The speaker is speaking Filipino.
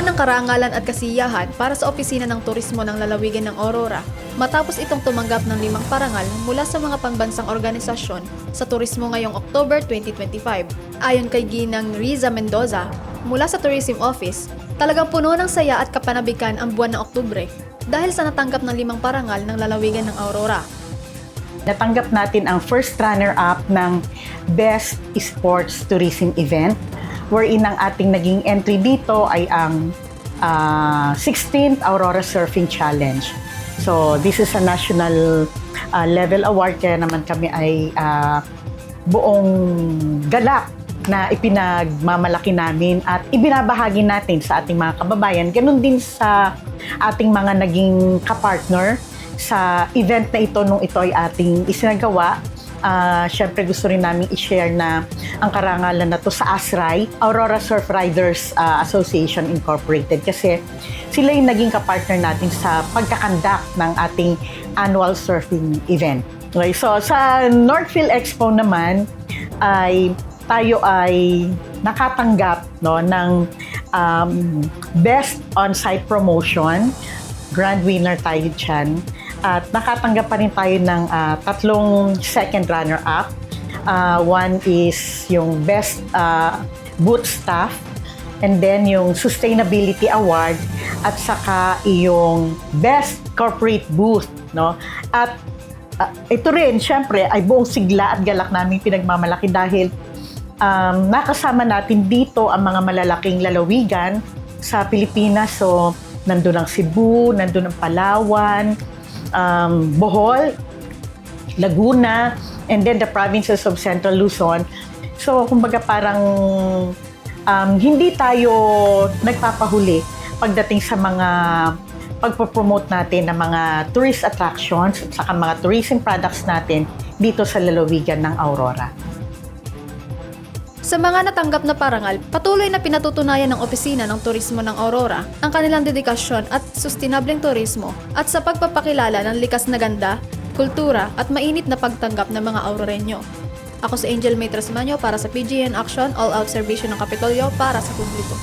Nagkaroon ng karangalan at kasiyahan para sa opisina ng turismo ng lalawigan ng Aurora matapos itong tumanggap ng 5 parangal mula sa mga pambansang organisasyon sa turismo ngayong October 2025. Ayon kay Ginang Riza Mendoza mula sa Tourism Office, talagang puno ng saya at kapanabikan ang buwan ng Oktubre dahil sa natanggap ng 5 parangal ng lalawigan ng Aurora. Natanggap natin ang first runner-up ng Best Sports Tourism Event, wherein ang ating naging entry dito ay ang 16th Aurora Surfing Challenge. So this is a national level award, kaya naman kami ay buong galak na ipinagmamalaki namin at ibinabahagi natin sa ating mga kababayan. Ganun din sa ating mga naging kapartner sa event na ito nung ito ay ating isinagawa. Siyempre gusto rin namin i-share na ang karangalan na to sa ASRAI, Aurora Surf Riders Association Incorporated, kasi sila yung naging kapartner natin sa pagkakandak ng ating annual surfing event. Okay, so sa Northfield Expo naman ay tayo ay nakatanggap ng Best On-Site Promotion. Grand winner tayo dyan. At nakatanggap pa rin tayo ng 3 second runner-up. One is yung Best Booth Staff, and then yung Sustainability Award, at saka yung Best Corporate Booth. No? At ito rin, syempre, ay buong sigla at galak namin pinagmamalaki dahil nakasama natin dito ang mga malalaking lalawigan sa Pilipinas. So, nandun ang Cebu, nandun ang Palawan, Bohol, Laguna, and then the provinces of Central Luzon. So, kumbaga parang hindi tayo nagpapahuli pagdating sa mga pagpo-promote natin ng mga tourist attractions at saka mga tourism products natin dito sa lalawigan ng Aurora. Sa mga natanggap na parangal, patuloy na pinatutunayan ng Opisina ng Turismo ng Aurora ang kanilang dedikasyon at sustainableng turismo at sa pagpapakilala ng likas na ganda, kultura at mainit na pagtanggap ng mga Auroreño. Ako si Angel May Trasmanyo para sa PGN Action All Out Servicio ng Kapitolyo para sa publiko.